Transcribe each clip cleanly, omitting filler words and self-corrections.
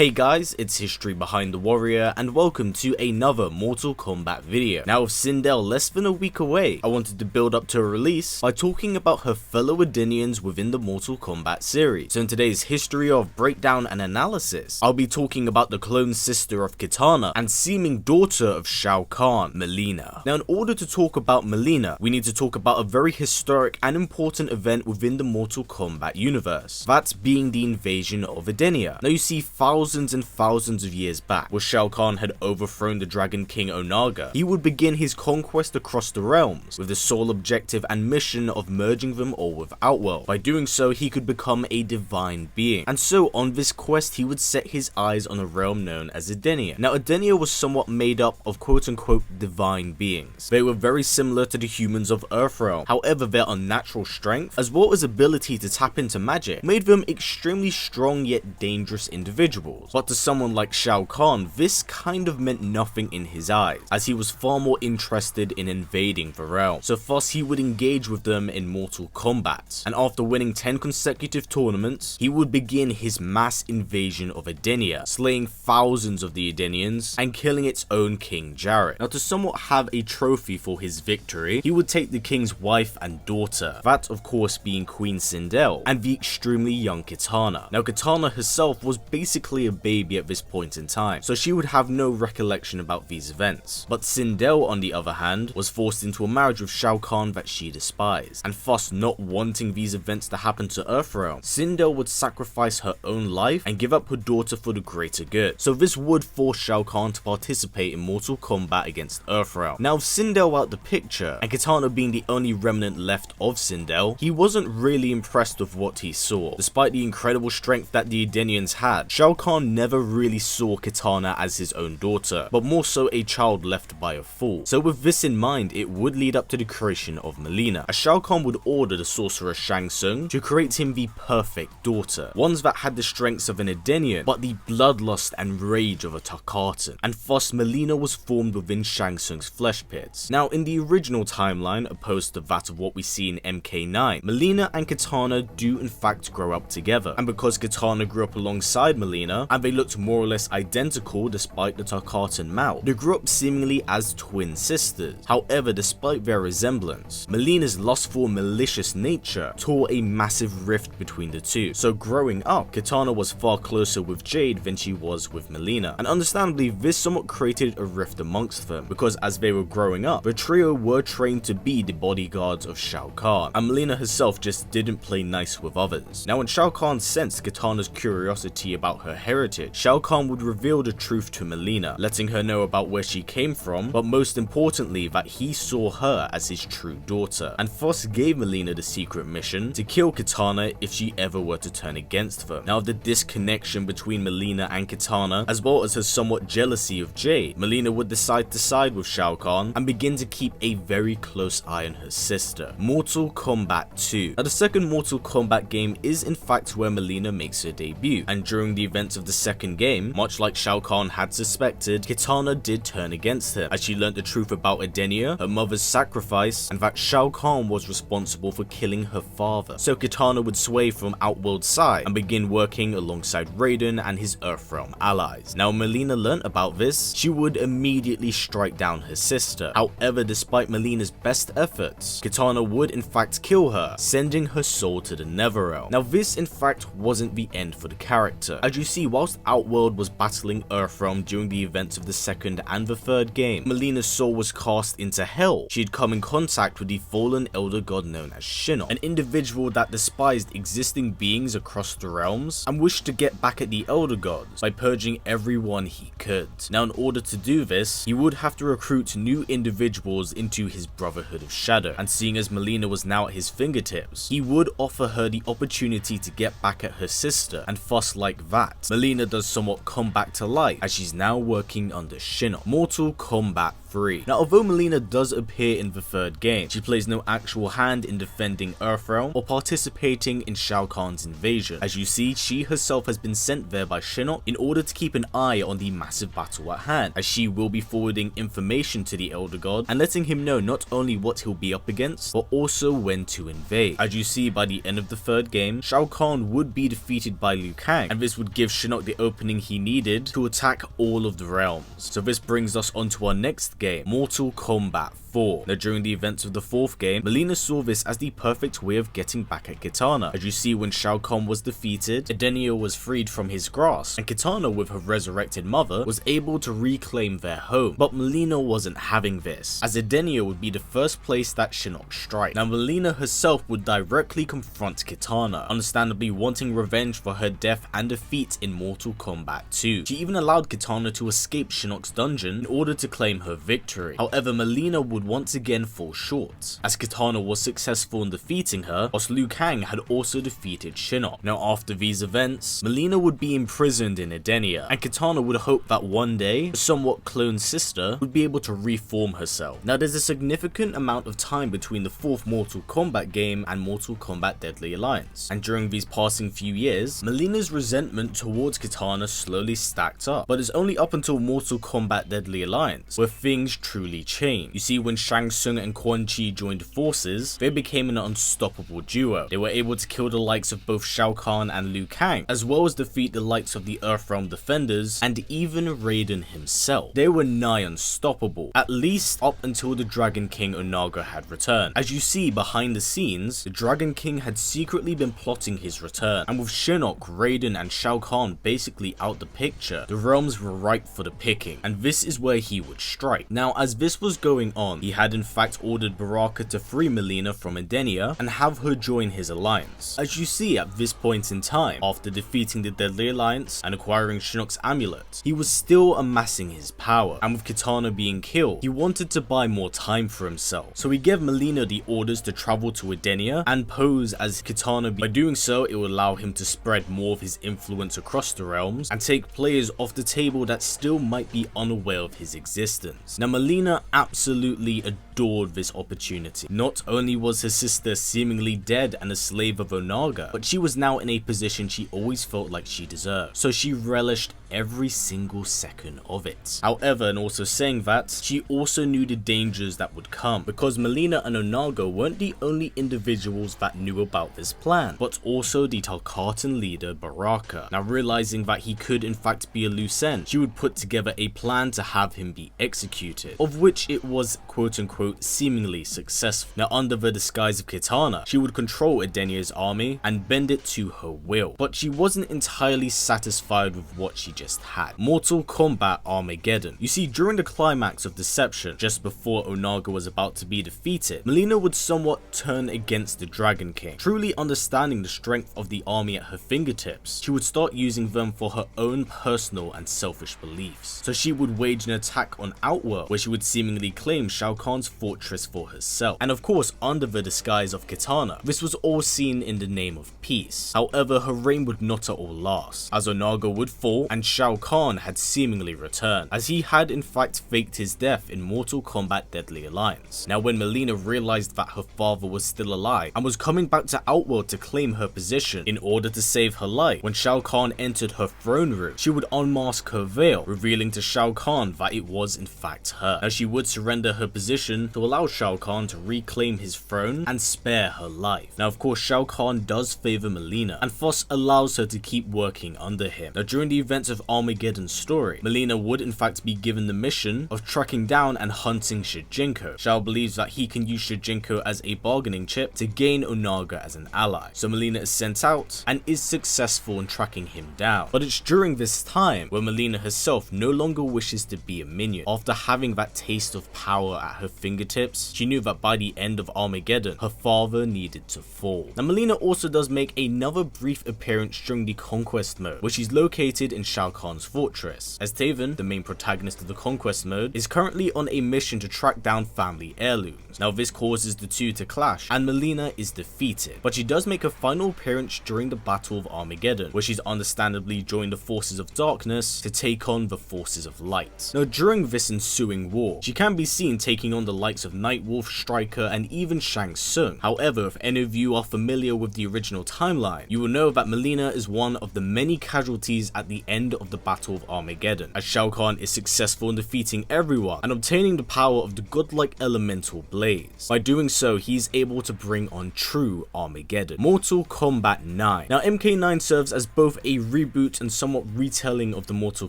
Hey guys, it's History Behind the Warrior and welcome to another Mortal Kombat video. Now with Sindel less than a week away, I wanted to build up to a release by talking about her fellow Edenians within the Mortal Kombat series. So in today's history of breakdown and analysis, I'll be talking about the clone sister of Kitana and seeming daughter of Shao Kahn, Mileena. Now in order to talk about Mileena, we need to talk about a very historic and important event within the Mortal Kombat universe, that being the invasion of Edenia. Now you see thousands and thousands of years back, where Shao Kahn had overthrown the Dragon King Onaga, he would begin his conquest across the realms, with the sole objective and mission of merging them all with Outworld. By doing so, he could become a divine being, and so on this quest he would set his eyes on a realm known as Edenia. Now Edenia was somewhat made up of quote-unquote divine beings. They were very similar to the humans of Earthrealm, however their unnatural strength, as well as ability to tap into magic, made them extremely strong yet dangerous individuals. But to someone like Shao Kahn, this kind of meant nothing in his eyes, as he was far more interested in invading the realm. So thus he would engage with them in Mortal Kombat, and after winning 10 consecutive tournaments, he would begin his mass invasion of Edenia, slaying thousands of the Edenians and killing its own King Jarrett. Now to somewhat have a trophy for his victory, he would take the king's wife and daughter, that of course being Queen Sindel, and the extremely young Kitana. Now Kitana herself was basically a baby at this point in time, so she would have no recollection about these events. But Sindel, on the other hand, was forced into a marriage with Shao Kahn that she despised, and thus not wanting these events to happen to Earthrealm, Sindel would sacrifice her own life and give up her daughter for the greater good. So this would force Shao Kahn to participate in Mortal Kombat against Earthrealm. Now with Sindel out the picture, and Kitana being the only remnant left of Sindel, he wasn't really impressed with what he saw. Despite the incredible strength that the Edenians had, Shao Kahn never really saw Kitana as his own daughter, but more so a child left by a fool. So with this in mind, it would lead up to the creation of Mileena, as Shao Kahn would order the sorcerer Shang Tsung to create him the perfect daughter, ones that had the strengths of an Edenian, but the bloodlust and rage of a Tarkatan, and thus Mileena was formed within Shang Tsung's flesh pits. Now in the original timeline, opposed to that of what we see in MK9, Mileena and Kitana do in fact grow up together, and because Kitana grew up alongside Mileena, and they looked more or less identical despite the Tarkatan mouth, they grew up seemingly as twin sisters. However, despite their resemblance, Mileena's lustful, malicious nature tore a massive rift between the two. So growing up, Kitana was far closer with Jade than she was with Mileena, and understandably this somewhat created a rift amongst them, because as they were growing up, the trio were trained to be the bodyguards of Shao Kahn, and Mileena herself just didn't play nice with others. Now when Shao Kahn sensed Kitana's curiosity about her heritage, Shao Kahn would reveal the truth to Mileena, letting her know about where she came from, but most importantly that he saw her as his true daughter, and thus gave Mileena the secret mission to kill Kitana if she ever were to turn against them. Now the disconnection between Mileena and Kitana, as well as her somewhat jealousy of Jade, Mileena would decide to side with Shao Kahn and begin to keep a very close eye on her sister. Mortal Kombat 2. Now the second Mortal Kombat game is in fact where Mileena makes her debut, and during the events of the second game, much like Shao Kahn had suspected, Kitana did turn against him, as she learnt the truth about Edenia, her mother's sacrifice, and that Shao Kahn was responsible for killing her father. So Kitana would sway from Outworld's side and begin working alongside Raiden and his Earthrealm allies. Now Mileena learnt about this, she would immediately strike down her sister. However, despite Mileena's best efforts, Kitana would in fact kill her, sending her soul to the Netherrealm. Now this in fact wasn't the end for the character, as you see, whilst Outworld was battling Earthrealm during the events of the second and the third game, Mileena's soul was cast into Hell. She had come in contact with the fallen elder god known as Shinnok, an individual that despised existing beings across the realms and wished to get back at the elder gods by purging everyone he could. Now in order to do this, he would have to recruit new individuals into his Brotherhood of Shadow, and seeing as Mileena was now at his fingertips, he would offer her the opportunity to get back at her sister, and thus like that, Mileena does somewhat come back to life as she's now working under Shinnok. Mortal Kombat 3. Now, although Mileena does appear in the third game, she plays no actual hand in defending Earthrealm or participating in Shao Kahn's invasion. As you see, she herself has been sent there by Shinnok in order to keep an eye on the massive battle at hand, as she will be forwarding information to the Elder God and letting him know not only what he'll be up against, but also when to invade. As you see, by the end of the third game, Shao Kahn would be defeated by Liu Kang, and this would give Shinnok the opening he needed to attack all of the realms. So this brings us on to our next game, Mortal Kombat 4. Now, during the events of the fourth game, Mileena saw this as the perfect way of getting back at Kitana. As you see, when Shao Kahn was defeated, Edenia was freed from his grasp, and Kitana, with her resurrected mother, was able to reclaim their home. But Mileena wasn't having this, as Edenia would be the first place that Shinnok strike. Now, Mileena herself would directly confront Kitana, understandably wanting revenge for her death and defeat in Mortal Kombat 2. She even allowed Kitana to escape Shinnok's dungeon in order to claim her victory. However, Mileena would once again fall short, as Kitana was successful in defeating her, whilst Liu Kang had also defeated Shinnok. Now, after these events, Mileena would be imprisoned in Edenia, and Kitana would hope that one day, her somewhat cloned sister would be able to reform herself. Now, there's a significant amount of time between the fourth Mortal Kombat game and Mortal Kombat Deadly Alliance, and during these passing few years, Mileena's resentment towards Kitana slowly stacked up, but it's only up until Mortal Kombat Deadly Alliance where things truly changed. You see, when Shang Tsung and Quan Chi joined forces, they became an unstoppable duo. They were able to kill the likes of both Shao Kahn and Liu Kang, as well as defeat the likes of the Earthrealm defenders and even Raiden himself. They were nigh unstoppable, at least up until the Dragon King Onaga had returned. As you see, behind the scenes, the Dragon King had secretly been plotting his return, and with Shinnok, Raiden and Shao Kahn basically out the picture, the realms were ripe for the picking, and this is where he would strike. Now, as this was going on, he had in fact ordered Baraka to free Mileena from Edenia and have her join his alliance. As you see, at this point in time, after defeating the Deadly Alliance and acquiring Shinnok's amulet, he was still amassing his power, and with Kitana being killed, he wanted to buy more time for himself. So he gave Mileena the orders to travel to Edenia and pose as Kitana. By doing so, it would allow him to spread more of his influence across the realms and take players off the table that still might be unaware of his existence. Now, Mileena absolutely adored this opportunity. Not only was her sister seemingly dead and a slave of Onaga, but she was now in a position she always felt like she deserved, so she relished every single second of it. However, and also saying that, she also knew the dangers that would come, because Mileena and Onaga weren't the only individuals that knew about this plan, but also the Tarkatan leader Baraka. Now, realizing that he could in fact be a loose end, she would put together a plan to have him be executed, of which it was quote-unquote seemingly successful. Now, under the disguise of Kitana, she would control Edenia's army and bend it to her will, but she wasn't entirely satisfied with what she just had. Mortal Kombat Armageddon. You see, during the climax of Deception, just before Onaga was about to be defeated, Mileena would somewhat turn against the Dragon King. Truly understanding the strength of the army at her fingertips, she would start using them for her own personal and selfish beliefs. So she would wage an attack on Outworld, where she would seemingly claim Shao Kahn's fortress for herself, and of course under the disguise of Kitana. This was all seen in the name of peace. However, her reign would not at all last, as Onaga would fall and Shao Kahn had seemingly returned, as he had in fact faked his death in Mortal Kombat Deadly Alliance. Now, when Mileena realized that her father was still alive and was coming back to Outworld to claim her position in order to save her life, when Shao Kahn entered her throne room, she would unmask her veil, revealing to Shao Kahn that it was in fact her. Now, she would surrender her position to allow Shao Kahn to reclaim his throne and spare her life. Now, of course, Shao Kahn does favor Mileena, and thus allows her to keep working under him. Now, during the events of Armageddon's story, Mileena would in fact be given the mission of tracking down and hunting Shujinko. Shao believes that he can use Shujinko as a bargaining chip to gain Onaga as an ally. So Mileena is sent out and is successful in tracking him down. But it's during this time where Mileena herself no longer wishes to be a minion. After having that taste of power at her fingertips, she knew that by the end of Armageddon, her father needed to fall. Now, Mileena also does make another brief appearance during the Conquest mode, which is located in Shao Kahn's fortress, as Taven, the main protagonist of the Conquest mode, is currently on a mission to track down family heirlooms. Now this causes the two to clash, and Mileena is defeated, but she does make a final appearance during the Battle of Armageddon, where she's understandably joined the forces of darkness to take on the forces of light. Now during this ensuing war, she can be seen taking on the likes of Nightwolf, Stryker, and even Shang Tsung. However, if any of you are familiar with the original timeline, you will know that Mileena is one of the many casualties at the end of the Battle of Armageddon, as Shao Kahn is successful in defeating everyone and obtaining the power of the godlike elemental blaze. By doing so, he is able to bring on true Armageddon. Mortal Kombat 9. Now MK9 serves as both a reboot and somewhat retelling of the Mortal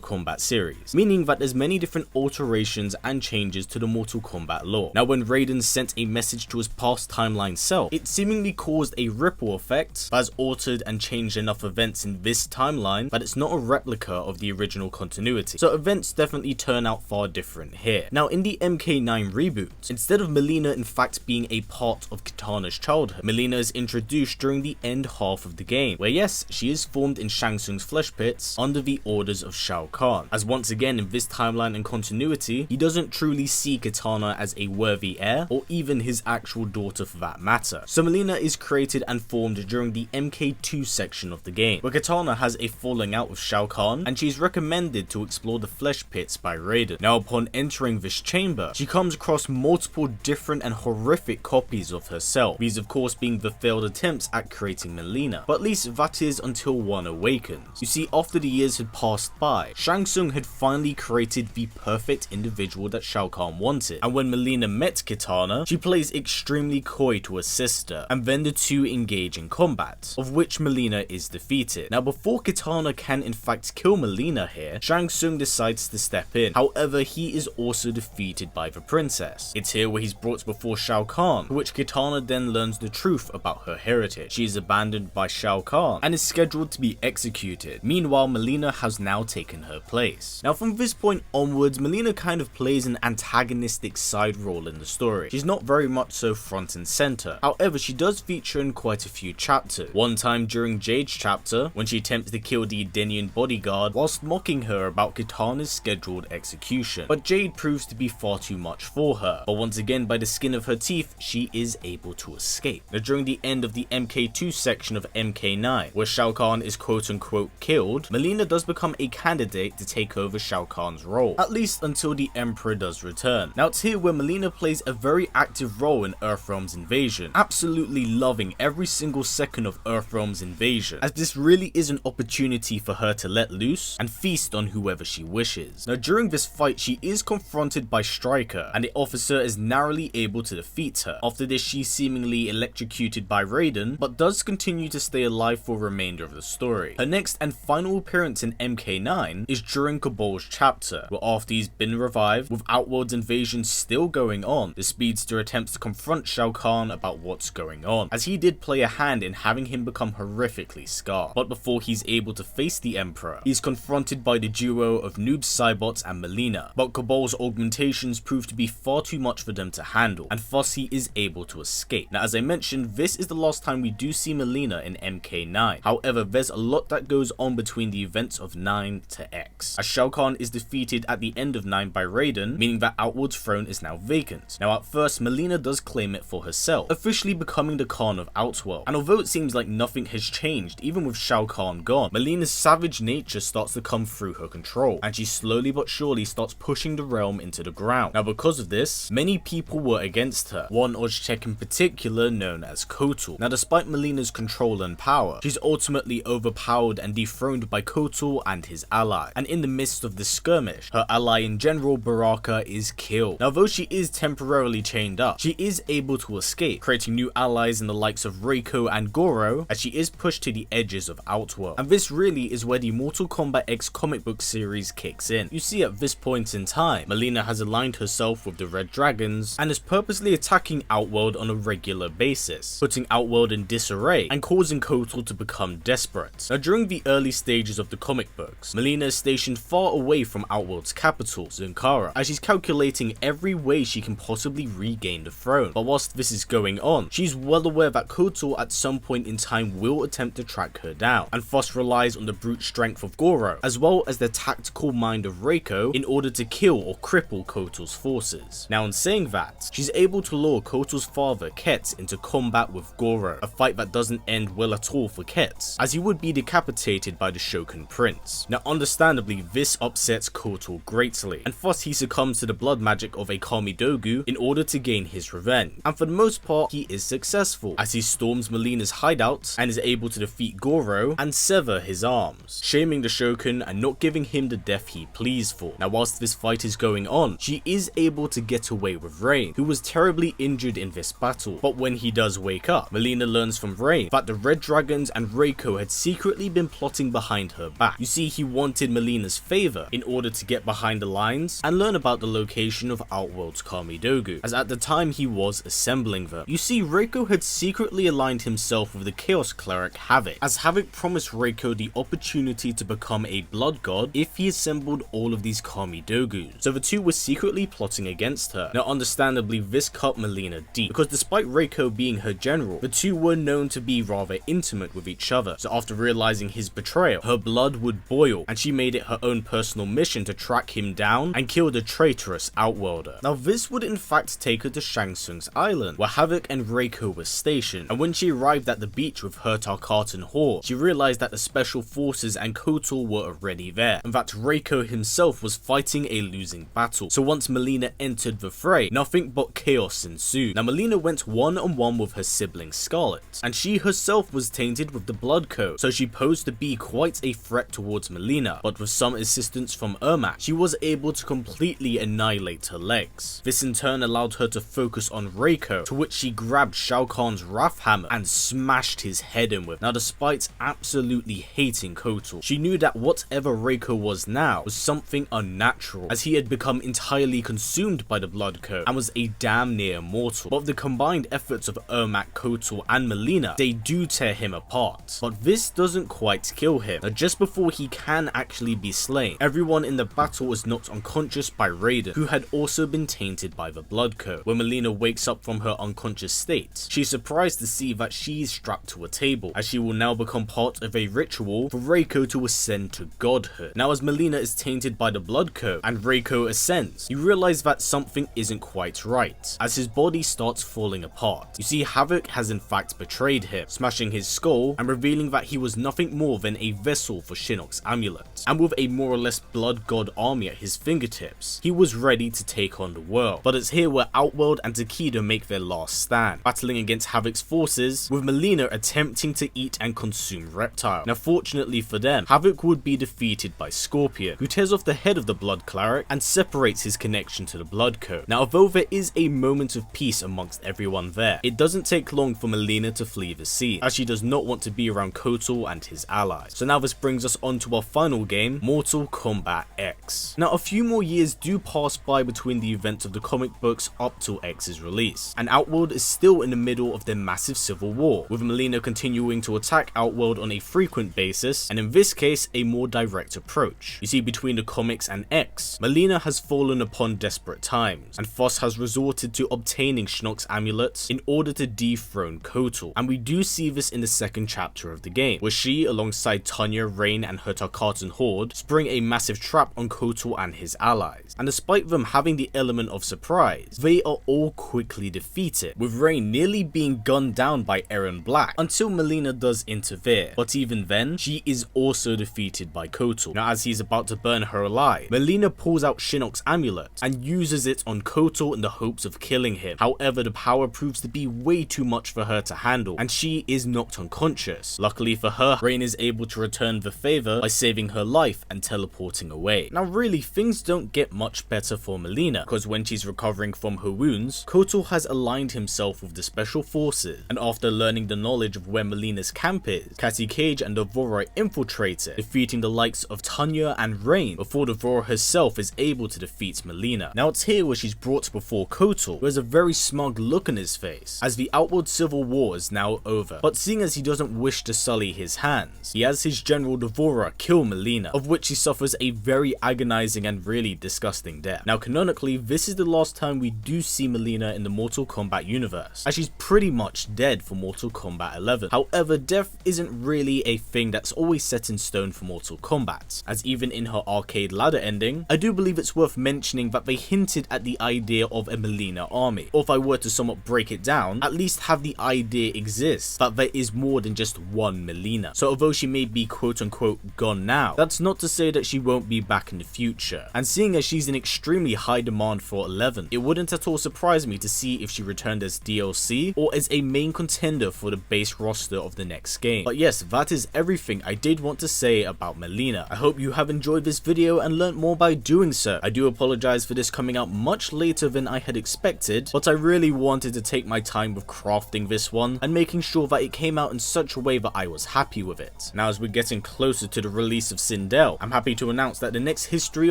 Kombat series, meaning that there's many different alterations and changes to the Mortal Kombat lore. Now when Raiden sent a message to his past timeline self, it seemingly caused a ripple effect that has altered and changed enough events in this timeline that it's not a replica of the original continuity. So events definitely turn out far different here. Now in the MK9 reboot, instead of Mileena in fact being a part of Kitana's childhood, Mileena is introduced during the end half of the game, where yes, she is formed in Shang Tsung's flesh pits under the orders of Shao Kahn, as once again in this timeline and continuity, he doesn't truly see Kitana as a worthy heir, or even his actual daughter for that matter. So Mileena is created and formed during the MK2 section of the game, where Kitana has a falling out with Shao Kahn, and she is recommended to explore the flesh pits by Raiden. Now upon entering this chamber, she comes across multiple different and horrific copies of herself, these of course being the failed attempts at creating Mileena, but at least that is until one awakens. You see, after the years had passed by, Shang Tsung had finally created the perfect individual that Shao Kahn wanted, and when Mileena met Kitana, she plays extremely coy to her sister, and then the two engage in combat, of which Mileena is defeated. Now before Kitana can in fact kill Mileena here, Shang Tsung decides to step in, however he is also defeated by the princess. It's here where he's brought before Shao Kahn, for which Kitana then learns the truth about her heritage. She is abandoned by Shao Kahn and is scheduled to be executed. Meanwhile, Mileena has now taken her place. Now from this point onwards, Mileena kind of plays an antagonistic side role in the story. She's not very much so front and center. However, she does feature in quite a few chapters. One time during Jade's chapter, when she attempts to kill the Edenian bodyguard whilst mocking her about Kitana's scheduled execution. But Jade proves to be far too much for her. But once again, by the skin of her teeth, she is able to escape. Now during the end of the MK2 section of MK9, where Shao Kahn is quote unquote killed, Mileena does become a candidate to take over Shao Kahn's role, at least until the Emperor does return. Now it's here where Mileena plays a very active role in Earthrealm's invasion, absolutely loving every single second of Earthrealm's invasion, as this really is an opportunity for her to let loose and feast on whoever she wishes. Now during this fight, she is confronted by Stryker, and the officer is narrowly able to defeat her. After this, she's seemingly electrocuted by Raiden, but does continue to stay alive for the remainder of the story. Her next and final appearance in MK9 is during Kotal's chapter, where after he's been revived, with Outworld's invasion still going on, the Speedster attempts to confront Shao Kahn about what's going on, as he did play a hand in having him become horrifically scarred. But before he's able to face the Emperor, he's confronted by the duo of Noob Saibot and Mileena, but Kotal's augmentations prove to be far too much for them to handle, and thus he is able to escape. Now as I mentioned, this is the last time we do see Mileena in MK9, however there's a lot that goes on between the events of 9 to X, as Shao Kahn is defeated at the end of 9 by Raiden, meaning that Outworld's throne is now vacant. Now at first, Mileena does claim it for herself, officially becoming the Khan of Outworld, and although it seems like nothing has changed even with Shao Kahn gone, Mileena's savage nature starts to come through her control, and she slowly but surely starts pushing the realm into the ground. Now because of this, many people were against her, one Oztech in particular known as Kotal. Now despite Mileena's control and power, she's ultimately overpowered and dethroned by Kotal and his ally, and in the midst of this skirmish, her ally in general Baraka is killed. Now though she is temporarily chained up, she is able to escape, creating new allies in the likes of Reiko and Goro, as she is pushed to the edges of Outworld. And this really is where the Mortal Kombat X comic book series kicks in. You see, at this point in time, Mileena has aligned herself with the Red Dragons and is purposely attacking Outworld on a regular basis, putting Outworld in disarray and causing Kotal to become desperate. Now during the early stages of the comic books, Mileena is stationed far away from Outworld's capital, Zunkara, as she's calculating every way she can possibly regain the throne. But whilst this is going on, she's well aware that Kotal at some point in time will attempt to track her down, and thus relies on the brute strength of Goro, as well as the tactical mind of Reiko in order to kill or cripple Kotal's forces. Now in saying that, she's she's able to lure Kotal's father, Ket, into combat with Goro, a fight that doesn't end well at all for Ket, as he would be decapitated by the Shogun Prince. Now understandably, this upsets Kotal greatly, and thus he succumbs to the blood magic of a Kamidogu in order to gain his revenge, and for the most part he is successful, as he storms Mileena's hideout and is able to defeat Goro and sever his arms, shaming the Shogun and not giving him the death he pleads for. Now whilst this fight is going on, she is able to get away with Rain, who was terribly injured in this battle, but when he does wake up, Mileena learns from Rain that the Red Dragons and Reiko had secretly been plotting behind her back. You see, he wanted Mileena's favor in order to get behind the lines and learn about the location of Outworld's Kamidogu, as at the time he was assembling them. You see, Reiko had secretly aligned himself with the Chaos Cleric Havoc, as Havoc promised Reiko the opportunity to become a blood god if he assembled all of these Kamidogus, so the two were secretly plotting against her. Now understandably, this cut Mileena deep, because despite Reiko being her general, the two were known to be rather intimate with each other, so after realizing his betrayal, her blood would boil, and she made it her own personal mission to track him down and kill the traitorous Outworlder. Now this would in fact take her to Shang Tsung's island, where Havoc and Reiko were stationed, and when she arrived at the beach with her Tarkatan horde, she realized that the special forces and Kotal were already there, and that Reiko himself was fighting a losing battle. So once Mileena entered the fray, nothing but chaos ensued. Now Mileena went one-on-one with her sibling Scarlet, and she herself was tainted with the blood code, so she posed to be quite a threat towards Mileena, but with some assistance from Ermac, she was able to completely annihilate her legs. This in turn allowed her to focus on Reiko, to which she grabbed Shao Kahn's Wrath Hammer and smashed his head in with. Now despite absolutely hating Kotal, she knew that whatever Reiko was now was something unnatural, as he had become entirely consumed by the blood code and was a damn near mortal. But with the combined efforts of Ermac, Kotal and Mileena, they do tear him apart. But this doesn't quite kill him. Now just before he can actually be slain, everyone in the battle was knocked unconscious by Raiden, who had also been tainted by the blood code. When Mileena wakes up from her unconscious state, she's surprised to see that she's strapped to a table, as she will now become part of a ritual for Reiko to ascend to godhood. Now as Mileena is tainted by the blood code and Reiko ascends, you realize that something isn't quite right, as his body starts falling apart. You see, Havoc has in fact betrayed him, smashing his skull and revealing that he was nothing more than a vessel for Shinnok's amulet, and with a more or less blood god army at his fingertips, he was ready to take on the world. But it's here where Outworld and Takedo make their last stand, battling against Havoc's forces, with Mileena attempting to eat and consume Reptile. Now fortunately for them, Havoc would be defeated by Scorpion, who tears off the head of the blood cleric and separates his connection to the blood code. Now although there is a moment of peace amongst everyone there, it doesn't take long for Mileena to flee the scene, as she does not want to be around Kotal and his allies. So now this brings us on to our final game, Mortal Kombat X. Now a few more years do pass by between the events of the comic books up till X's release, and Outworld is still in the middle of their massive civil war, with Mileena continuing to attack Outworld on a frequent basis, and in this case a more direct approach. You see, between the comics and X, Mileena has fallen upon desperate times, and thus has resorted to obtaining Shinnok's amulets in order to dethrone Kotal, and we do see this in the second chapter of the game, where she, alongside Tanya, Rain and her Tarkatan horde, spring a massive trap on Kotal and his allies, and despite them having the element of surprise, they are all quickly defeated, with Rain nearly being gunned down by Aaron Black until Mileena does interfere, but even then, she is also defeated by Kotal. Now as he's about to burn her alive, Mileena pulls out Shinnok's amulet and uses it on Kotal in the hopes of killing him. However, the power proves to be way too much for her to handle, and she is knocked unconscious. Luckily for her, Rain is able to return the favor by saving her life and teleporting away. Now really, things don't get much better for Mileena, because when she's recovering from her wounds, Kotal has aligned himself with the special forces, and after learning the knowledge of where Mileena's camp is, Cassie Cage and Devora infiltrate it, defeating the likes of Tanya and Rain before Devora herself is able to defeat Mileena. Now it's here where she's brought before Kotal, who has a very smug look on his face, as the Outworld civil war is now over, but seeing as he doesn't wish to sully his hands, he has his general Devora kill Mileena, of which he suffers a very agonizing and really disgusting death. Now canonically, this is the last time we do see Mileena in the Mortal Kombat universe, as she's pretty much dead for Mortal Kombat 11. However, death isn't really a thing that's always set in stone for Mortal Kombat, as even in her arcade ladder ending, I do believe it's worth mentioning that they hinted at the idea of a Mileena army. Or if I were to somewhat break it down, at least have the idea exist that there is more than just one Mileena. So although she may be quote unquote gone now, that's not to say that she won't be back in the future. And seeing as she's in extremely high demand for 11, it wouldn't at all surprise me to see if she returned as DLC or as a main contender for the base roster of the next game. But yes, that is everything I did want to say about Mileena. I hope you have enjoyed this video and learnt more by doing so. I do apologize for this coming out much later than I had expected, but I really wanted to take my time with crafting this one and making sure that it came out in such a way that I was happy with it. Now as we're getting closer to the release of Sindel, I'm happy to announce that the next history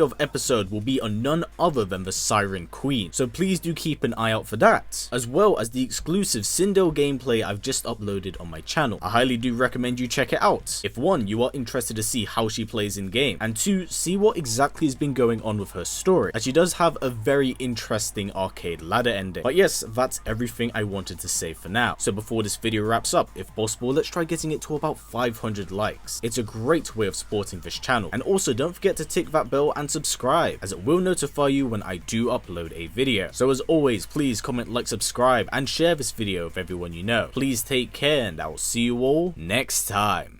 of episode will be on none other than the Siren Queen, so please do keep an eye out for that, as well as the exclusive Sindel gameplay I've just uploaded on my channel. I highly do recommend you check it out, if 1, you are interested to see how she plays in game, and 2, see what exactly has been going on with her story, as she does have a very interesting arcade ladder ending. But yes, that's everything I wanted to say for now. So before this video wraps up, if possible, let's try getting it to about 500 likes. It's a great way of supporting this channel, and also don't forget to tick that bell and subscribe, as it will notify you when I do upload a video. So as always, please comment, like, subscribe, and share this video with everyone you know. Please take care, and I will see you all next time.